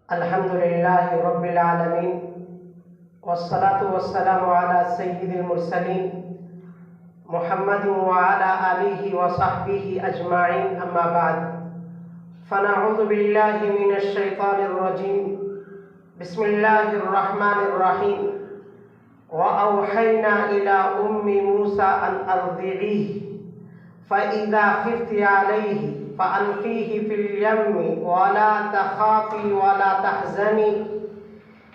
الحمد للہ رب العالمین والصلاة والسلام علی سید المرسلین محمد وعلی آلہ وصحبہ اجمعین، اما بعد فنعوذ باللہ من الشیطان الرجیم، بسم اللہ الرحمن الرحیم۔ وأوحینا إلی موسیٰ أن أرضعیہ فإذا خفت عليه فألقيه في اليم ولا تخافي ولا تحزني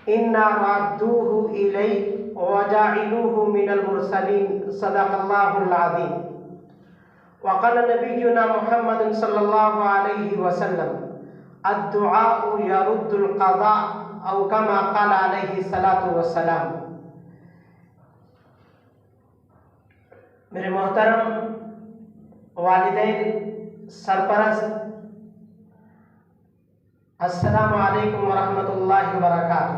إنا رادوه إليك وجاعلوه من المرسلين، صدق الله العظيم۔ وقال نبينا محمد صلى الله عليه وسلم: الدعاء يرد القضاء، أو كما قال عليه الصلاة والسلام۔ میرے محترم والدین، سرپرست، السلام علیکم ورحمۃ اللہ وبرکاتہ۔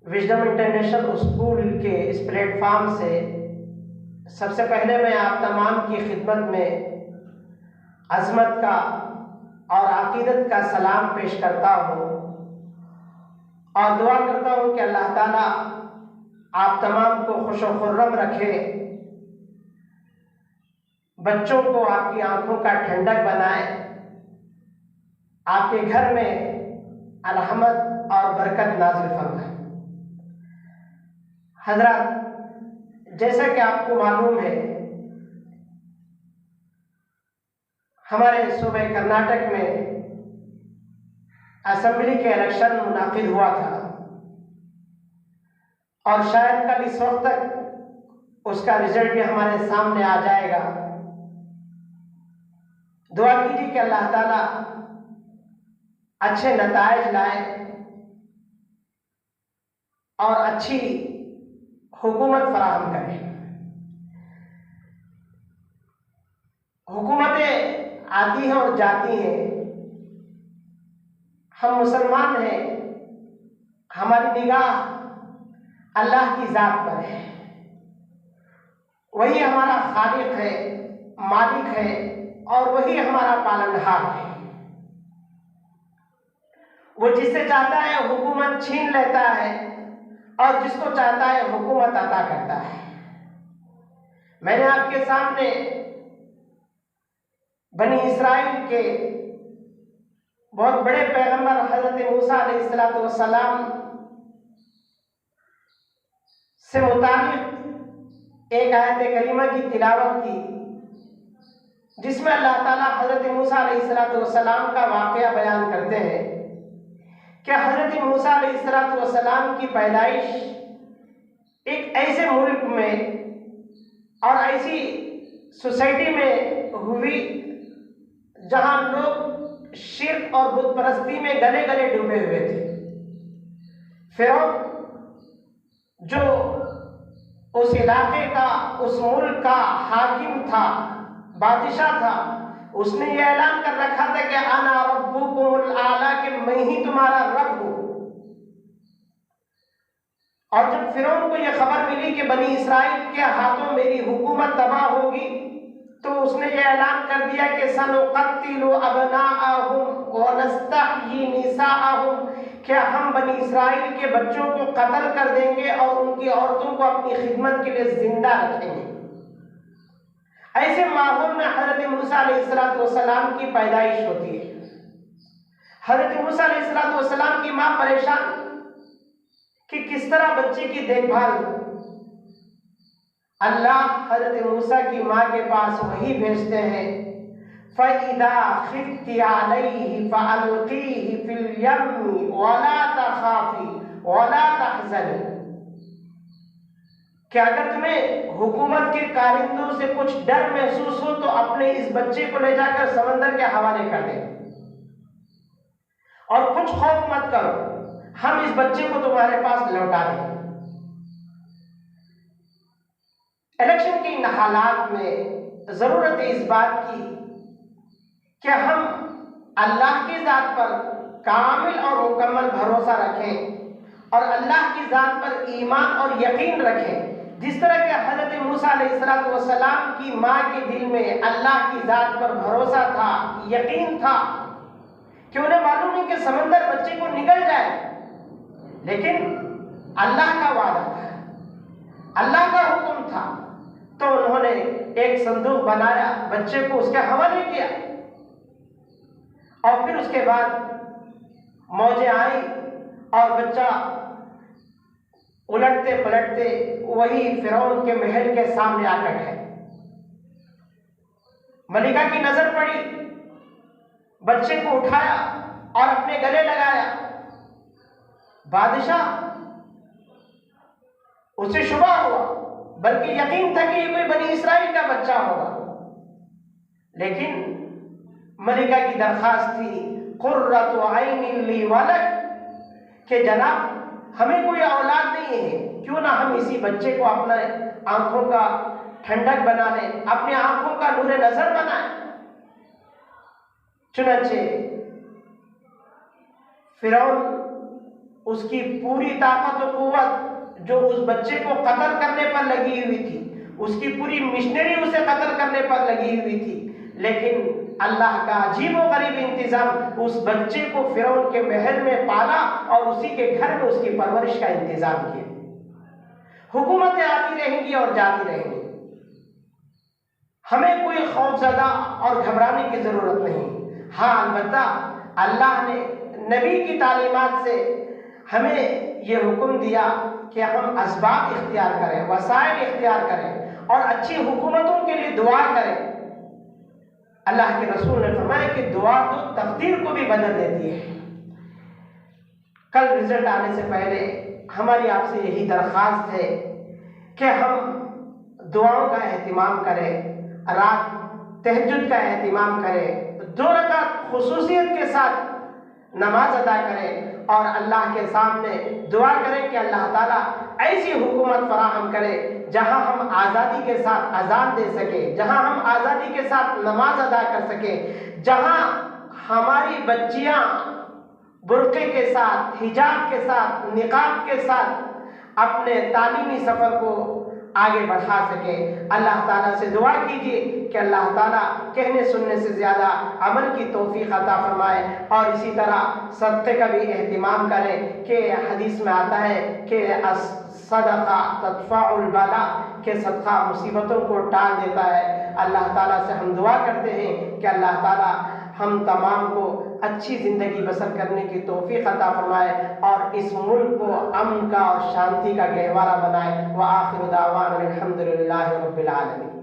وژڈم انٹرنیشنل اسکول کے اس پلیٹ فارم سے سب سے پہلے میں آپ تمام کی خدمت میں عظمت کا اور عقیدت کا سلام پیش کرتا ہوں اور دعا کرتا ہوں کہ اللہ تعالیٰ آپ تمام کو خوش و خرم رکھے، بچوں کو آپ کی آنکھوں کا ٹھنڈک بنائے، آپ کے گھر میں رحمت اور برکت نازل فرمائے۔ حضرات، جیسا کہ آپ کو معلوم ہے، ہمارے صوبہ کرناٹک میں اسمبلی کے الیکشن منعقد ہوا تھا اور شاید کل اس وقت تک اس کا رزلٹ بھی ہمارے سامنے آ جائے گا۔ دعا کیجیے کہ اللہ تعالیٰ اچھے نتائج لائے اور اچھی حکومت فراہم کرے۔ حکومتیں آتی ہیں اور جاتی ہیں، ہم مسلمان ہیں، ہماری نگاہ اللہ کی ذات پر ہے، وہی ہمارا خالق ہے، مالک ہے اور وہی ہمارا پالنہار ہے۔ وہ جس سے چاہتا ہے حکومت چھین لیتا ہے اور جس کو چاہتا ہے حکومت عطا کرتا ہے۔ میں نے آپ کے سامنے بنی اسرائیل کے بہت بڑے پیغمبر حضرت موسیٰ علیہ السلام سے متعلق ایک آیت کریمہ کی تلاوت کی، جس میں اللہ تعالیٰ حضرت موسیٰ علیہ السلام کا واقعہ بیان کرتے ہیں کہ حضرت موسیٰ علیہ السلام کی پیدائش ایک ایسے ملک میں اور ایسی سوسائٹی میں ہوئی جہاں لوگ شرک اور بت پرستی میں گلے گلے ڈوبے ہوئے تھے۔ فرعون جو اس علاقے کا، اس ملک کا حاکم تھا، بادشاہ تھا، اس نے یہ اعلان کر رکھا تھا کہ انا ربکم الاعلی، کہ میں ہی تمہارا رب ہوں۔ اور جب فرعون کو یہ خبر ملی کہ بنی اسرائیل کے ہاتھوں میری حکومت تباہ ہوگی، تو اس نے یہ اعلان کر دیا کہ سنقتل ابناءہم ونستحیی نساءہم، کہ ہم بنی اسرائیل کے بچوں کو قتل کر دیں گے اور ان کی عورتوں کو اپنی خدمت کے لیے زندہ رکھیں گے۔ ایسے ماحول میں حضرت موسیٰ علیہ السلام کی پیدائش ہوتی ہے۔ حضرت موسیٰ علیہ السلام کی ماں پریشان کہ کس طرح بچے کی دیکھ بھال ہو۔ اللہ حضرت موسیٰ کی ماں کے پاس وحی بھیجتے ہیں، فَإِذَا خِفْتِ عَلَيْهِ فَأَلْقِيهِ فِي الْيَمِّ وَلَا تَخَافِي وَلَا تَحْزَنِي، کہ اگر تمہیں حکومت کے کارندوں سے کچھ ڈر محسوس ہو تو اپنے اس بچے کو لے جا کر سمندر کے حوالے کر دیں اور کچھ خوف مت کرو، ہم اس بچے کو تمہارے پاس لوٹا دیں۔ الیکشن کے ان حالات میں ضرورت ہے اس بات کی کہ ہم اللہ کی ذات پر کامل اور مکمل بھروسہ رکھیں اور اللہ کی ذات پر ایمان اور یقین رکھیں، جس طرح کہ حضرت موسیٰ علیہ السلام کی ماں کے دل میں اللہ کی ذات پر بھروسہ تھا، یقین تھا کہ انہیں معلوم ہے کہ سمندر بچے کو نگل جائے، لیکن اللہ کا وعدہ تھا، اللہ کا حکم تھا، تو انہوں نے ایک صندوق بنایا، بچے کو اس کے حوالے کیا، اور پھر اس کے بعد موجیں آئیں اور بچہ الٹتے پلٹتے وہی فرعون کے محل کے سامنے آ کر ٹھہرا۔ ملکہ کی نظر پڑی، بچے کو اٹھایا اور اپنے گلے لگایا۔ بادشاہ اسے شبہ ہوا، بلکہ یقین تھا کہ یہ کوئی بنی اسرائیل کا بچہ ہوگا، لیکن ملکہ کی درخواست تھی قرۃ عین لی ولد، کہ جناب ہمیں کوئی اولاد نہیں ہے، کیوں نہ ہم اسی بچے کو اپنے آنکھوں کا ٹھنڈک بنا لیں، اپنی آنکھوں کا نور نظر بنائیں۔ چنانچہ فرعون اس کی پوری طاقت و قوت جو اس بچے کو قتل کرنے پر لگی ہوئی تھی، اس کی پوری مشنری اسے قتل کرنے پر لگی ہوئی تھی، لیکن اللہ کا عجیب و غریب انتظام، اس بچے کو فرعون کے محل میں پالا اور اسی کے گھر میں اس کی پرورش کا انتظام کیا۔ حکومتیں آتی رہیں گی اور جاتی رہیں گی، ہمیں کوئی خوف زدہ اور گھبرانے کی ضرورت نہیں۔ ہاں البتہ اللہ نے نبی کی تعلیمات سے ہمیں یہ حکم دیا کہ ہم اسباب اختیار کریں، وسائل اختیار کریں اور اچھی حکومتوں کے لیے دعا کریں۔ اللہ کے رسول نے فرمایا کہ دعا تو تقدیر کو بھی بدل دیتی ہے۔ کل رزلٹ آنے سے پہلے ہماری آپ سے یہی درخواست ہے کہ ہم دعاؤں کا اہتمام کریں، رات تہجد کا اہتمام کریں، 2 رکعت خصوصیت کے ساتھ نماز ادا کریں اور اللہ کے سامنے دعا کریں کہ اللہ تعالیٰ ایسی حکومت فراہم کرے جہاں ہم آزادی کے ساتھ اذان دے سکیں، جہاں ہم آزادی کے ساتھ نماز ادا کر سکیں، جہاں ہماری بچیاں برقعے کے ساتھ، حجاب کے ساتھ، نقاب کے ساتھ اپنے تعلیمی سفر کو آگے بڑھا سکیں۔ اللہ تعالیٰ سے دعا کیجیے کہ اللہ تعالیٰ کہنے سننے سے زیادہ عمل کی توفیق عطا فرمائے، اور اسی طرح صدقے کا بھی اہتمام کریں کہ حدیث میں آتا ہے کہ صدقہ تدفع البلا، کہ صدقہ مصیبتوں کو ٹال دیتا ہے۔ اللہ تعالیٰ سے ہم دعا کرتے ہیں کہ اللہ تعالیٰ ہم تمام کو اچھی زندگی بسر کرنے کی توفیق عطا فرمائے اور اس ملک کو امن کا اور شانتی کا گہوارہ بنائے۔ وآخر دعوانا الحمد للہ رب العالمین۔